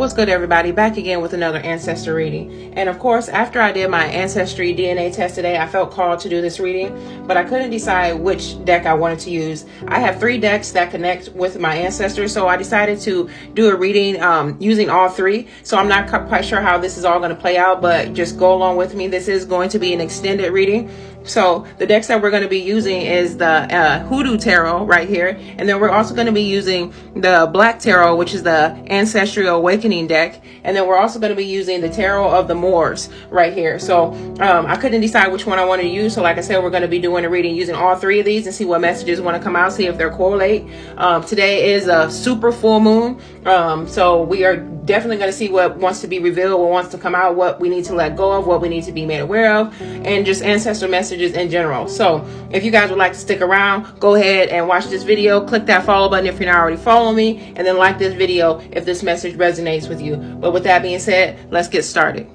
What's good, everybody? Back again with another Ancestor reading. And of course, after I did my Ancestry DNA test today, I felt called to do this reading, but I couldn't decide which deck I wanted to use. I have 3 decks that connect with my ancestors, so I decided to do a reading using all 3. So I'm not quite sure how this is all going to play out, but just go along with me. This is going to be an extended reading. So the decks that we're going to be using is the Hoodoo Tarot right here. And then we're also going to be using the Black Tarot, which is the Ancestral Awakening deck. And then we're also going to be using the Tarot of the Moors right here. So I couldn't decide which one I wanted to use. So like I said, we're going to be doing a reading using all 3 of these and see what messages want to come out, see if they're correlate. Today is a super full moon. So we are definitely going to see what wants to be revealed, what wants to come out, what we need to let go of, what we need to be made aware of, and just ancestor messages in general. So if you guys would like to stick around, go ahead and watch this video. Click that follow button if you're not already following me, and then like this video if this message resonates with you. But with that being said, let's get started.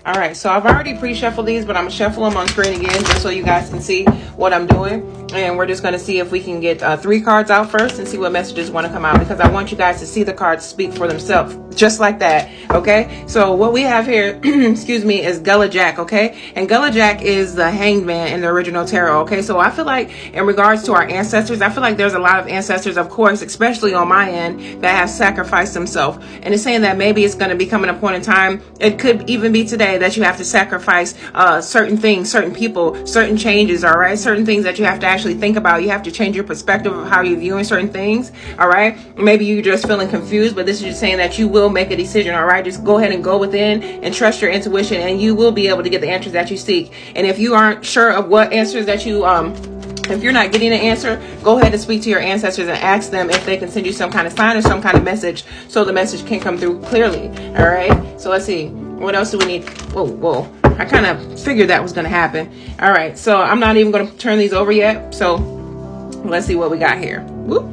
All right, so I've already pre-shuffled these, but I'm gonna shuffle them on screen again just so you guys can see what I'm doing. And we're just gonna see if we can get 3 cards out first and see what messages want to come out, because I want you guys to see the cards speak for themselves, just like that. Okay, so what we have here, excuse me, is Gullah Jack. Okay, and Gullah Jack is the Hanged Man in the original tarot. Okay, so I feel like in regards to our ancestors, I feel like there's a lot of ancestors, of course, especially on my end, that have sacrificed themselves. And it's saying that maybe it's going to be coming a point in time, it could even be today, that you have to sacrifice certain things, certain people, certain changes, all right? Certain things that you have to actually think about. You have to change your perspective of how you're viewing certain things, all right? Maybe you're just feeling confused, but this is just saying that you will make a decision, all right? Just go ahead and go within and trust your intuition, and you will be able to get the answers that you seek. And if you aren't sure of what answers that you if you're not getting an answer, go ahead and speak to your ancestors and ask them if they can send you some kind of sign or some kind of message, so the message can come through clearly. All right, so let's see, what else do we need? Whoa, I kind of figured that was going to happen. All right, so I'm not even going to turn these over yet, so let's see what we got here. Whoop.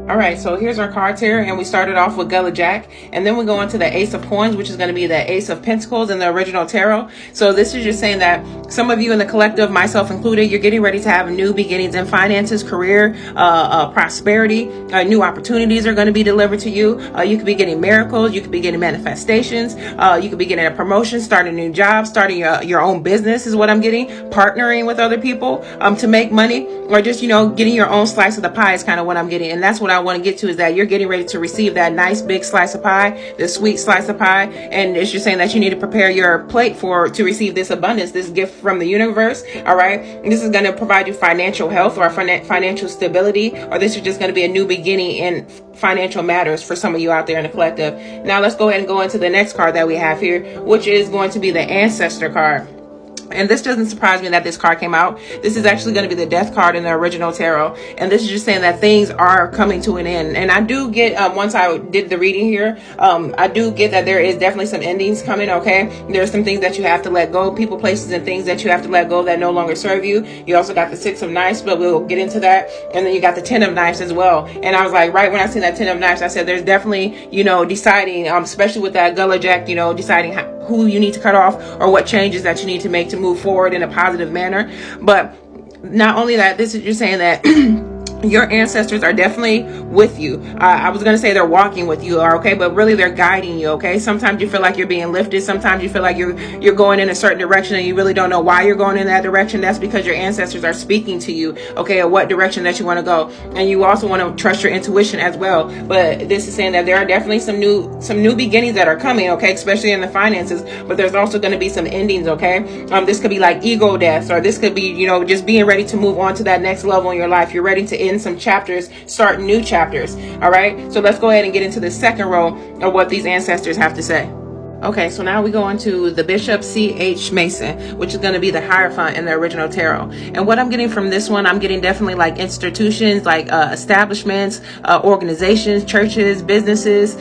All right, so here's our cards here, and we started off with Gullah Jack, and then we go into the Ace of Coins, which is going to be the Ace of Pentacles in the original tarot. So this is just saying that some of you in the collective, myself included, you're getting ready to have new beginnings in finances, career, prosperity. New opportunities are going to be delivered to you. You could be getting miracles, you could be getting manifestations, you could be getting a promotion, starting a new job, starting your own business is what I'm getting, partnering with other people to make money, or just, you know, getting your own slice of the pie is kind of what I'm getting. And that's what I want to get to, is that you're getting ready to receive that nice big slice of pie, the sweet slice of pie, and it's just saying that you need to prepare your plate to receive this abundance, this gift from the universe. All right, and this is going to provide you financial health or financial stability, or this is just going to be a new beginning in financial matters for some of you out there in the collective. Now let's go ahead and go into the next card that we have here, which is going to be the Ancestor card. And this doesn't surprise me that this card came out. This is actually going to be the Death card in the original tarot. And this is just saying that things are coming to an end. And I do get, once I did the reading here, I do get that there is definitely some endings coming, okay? There's some things that you have to let go, people, places, and things that you have to let go that no longer serve you. You also got the 6 of Knives, but we'll get into that. And then you got the 10 of Knives as well. And I was like, right when I seen that 10 of Knives, I said, there's definitely, you know, deciding, especially with that Gullah Jack, you know, deciding who you need to cut off or what changes that you need to make to move forward in a positive manner. But not only that, this is just saying that your ancestors are definitely with you. I was going to say they're walking with you, okay, but really they're guiding you, okay? Sometimes you feel like you're being lifted. Sometimes you feel like you're going in a certain direction and you really don't know why you're going in that direction. That's because your ancestors are speaking to you, okay, or what direction that you want to go. And you also want to trust your intuition as well. But this is saying that there are definitely some new beginnings that are coming, okay, especially in the finances, but there's also going to be some endings, okay? This could be like ego deaths, or this could be, you know, just being ready to move on to that next level in your life. You're ready to end some chapters, start new chapters. All right, so let's go ahead and get into the second row of what these ancestors have to say. Okay, so now we go into the Bishop C.H. Mason, which is going to be the Hierophant in the original tarot. And what I'm getting from this one, I'm getting definitely like institutions, like establishments, organizations, churches, businesses,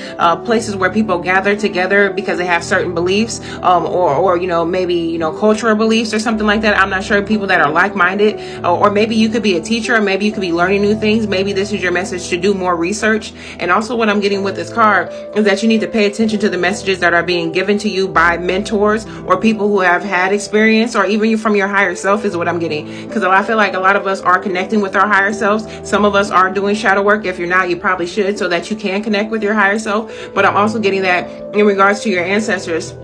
places where people gather together because they have certain beliefs, or you know, maybe, you know, cultural beliefs or something like that. I'm not sure. People that are like-minded, or maybe you could be a teacher, or maybe you could be learning new things. Maybe this is your message to do more research. And also what I'm getting with this card is that you need to pay attention to the messages that are being being given to you by mentors or people who have had experience, or even from your higher self is what I'm getting. Because I feel like a lot of us are connecting with our higher selves. Some of us are doing shadow work. If you're not, you probably should, so that you can connect with your higher self. But I'm also getting that in regards to your ancestors.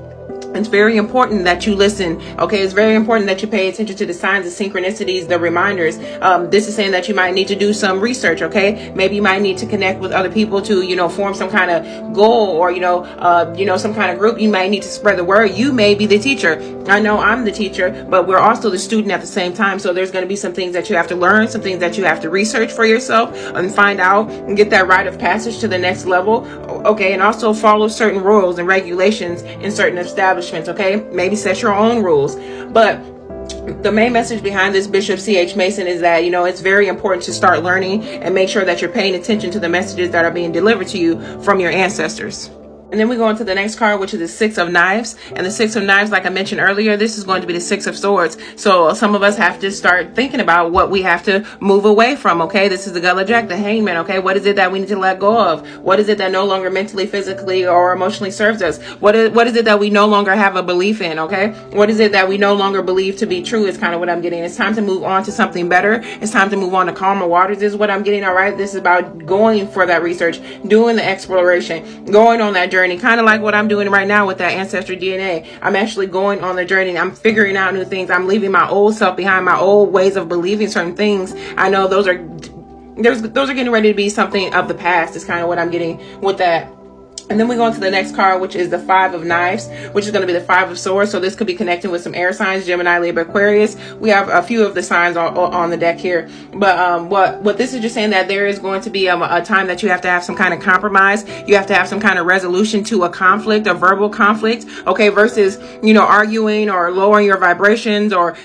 It's very important that you listen. Okay, it's very important that you pay attention to the signs, the synchronicities, the reminders. This is saying that you might need to do some research. Okay, maybe you might need to connect with other people to, form some kind of goal, or some kind of group. You might need to spread the word. You may be the teacher. I know I'm the teacher, but we're also the student at the same time. So there's going to be some things that you have to learn, some things that you have to research for yourself and find out and get that rite of passage to the next level. Okay, and also follow certain rules and regulations in certain establishments. Okay, maybe set your own rules. But the main message behind this Bishop C.H. Mason is that, it's very important to start learning and make sure that you're paying attention to the messages that are being delivered to you from your ancestors. And then we go on to the next card, which is the Six of Knives. And the Six of Knives, like I mentioned earlier, this is going to be the Six of Swords. So some of us have to start thinking about what we have to move away from. Okay, this is the Gullah Jack, the Hangman. Okay, what is it that we need to let go of? What is it that no longer mentally, physically, or emotionally serves us? What is it that we no longer have a belief in? Okay, what is it that we no longer believe to be true? Is kind of what I'm getting. It's time to move on to something better. It's time to move on to calmer waters. Is what I'm getting. All right, this is about going for that research, doing the exploration, going on that journey, kind of like what I'm doing right now with that Ancestor DNA. I'm actually going on the journey. I'm figuring out new things. I'm leaving my old self behind, my old ways of believing certain things. I know those are getting ready to be something of the past. Is kind of what I'm getting with that. And then we go on to the next card, which is the Five of Knives, which is going to be the Five of Swords. So this could be connecting with some air signs, Gemini, Libra, Aquarius. We have a few of the signs on the deck here. But what this is just saying that there is going to be a time that you have to have some kind of compromise. You have to have some kind of resolution to a conflict, a verbal conflict. Okay, versus, arguing or lowering your vibrations, or,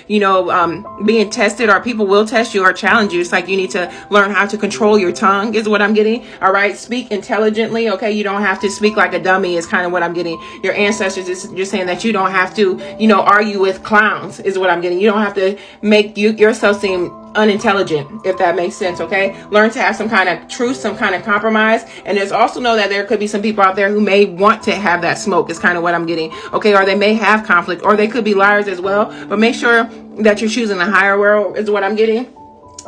being tested, or people will test you or challenge you. It's like you need to learn how to control your tongue is what I'm getting. All right, speak intelligently. Okay, you don't have to speak like a dummy is kind of what I'm getting. Your ancestors is just saying that you don't have to, argue with clowns is what I'm getting. You don't have to make yourself seem unintelligent, if that makes sense. Okay, learn to have some kind of truth, some kind of compromise. And there's also know that there could be some people out there who may want to have that smoke is kind of what I'm getting. Okay, or they may have conflict, or they could be liars as well. But make sure that you're choosing the higher world is what I'm getting.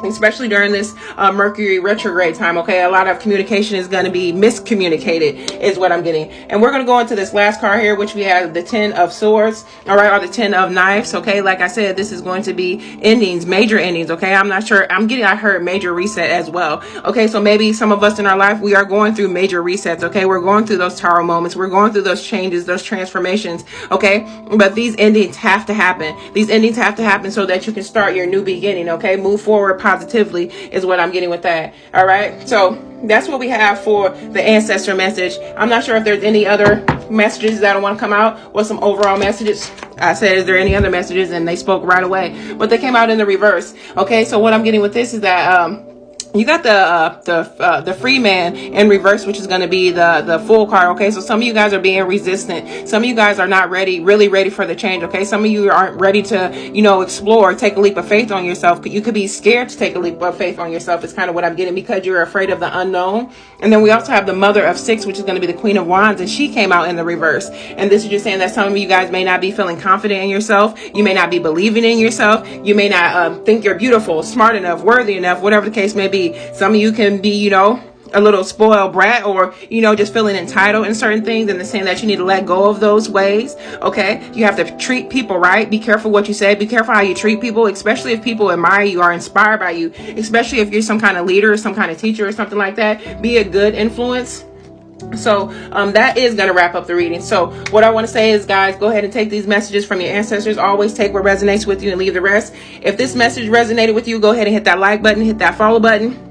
Especially during this Mercury retrograde time. Okay, a lot of communication is going to be miscommunicated is what I'm getting. And we're going to go into this last card here, which we have the Ten of Swords, all right, or the Ten of Knives. Okay, like I said, this is going to be endings, major endings. Okay, I'm not sure. I heard major reset as well. Okay, so maybe some of us in our life, we are going through major resets. Okay, we're going through those tower moments, we're going through those changes, those transformations. Okay, but these endings have to happen. These endings have to happen so that you can start your new beginning. Okay, move forward positively is what I'm getting with that. All right, so that's what we have for the ancestor message. I'm not sure if there's any other messages that I want to come out with some overall messages. I said, is there any other messages? And they spoke right away, but they came out in the reverse. Okay, so what I'm getting with this is that you got the free man in reverse, which is going to be the Fool card. Okay, so some of you guys are being resistant. Some of you guys are not really ready for the change. Okay, some of you aren't ready to explore, take a leap of faith on yourself. You could be scared to take a leap of faith on yourself. It's kind of what I'm getting, because you're afraid of the unknown. And then we also have the Mother of Six, which is going to be the Queen of Wands, and she came out in the reverse. And this is just saying that some of you guys may not be feeling confident in yourself. You may not be believing in yourself. You may not think you're beautiful, smart enough, worthy enough, whatever the case may be. Some of you can be, a little spoiled brat, or, just feeling entitled in certain things, and saying that you need to let go of those ways. Okay. You have to treat people right. Be careful what you say. Be careful how you treat people, especially if people admire you, are inspired by you, especially if you're some kind of leader, some kind of teacher or something like that. Be a good influence. So that is going to wrap up the reading. So what I want to say is, guys, go ahead and take these messages from your ancestors. Always take what resonates with you and leave the rest. If this message resonated with you, go ahead and hit that like button, hit that follow button.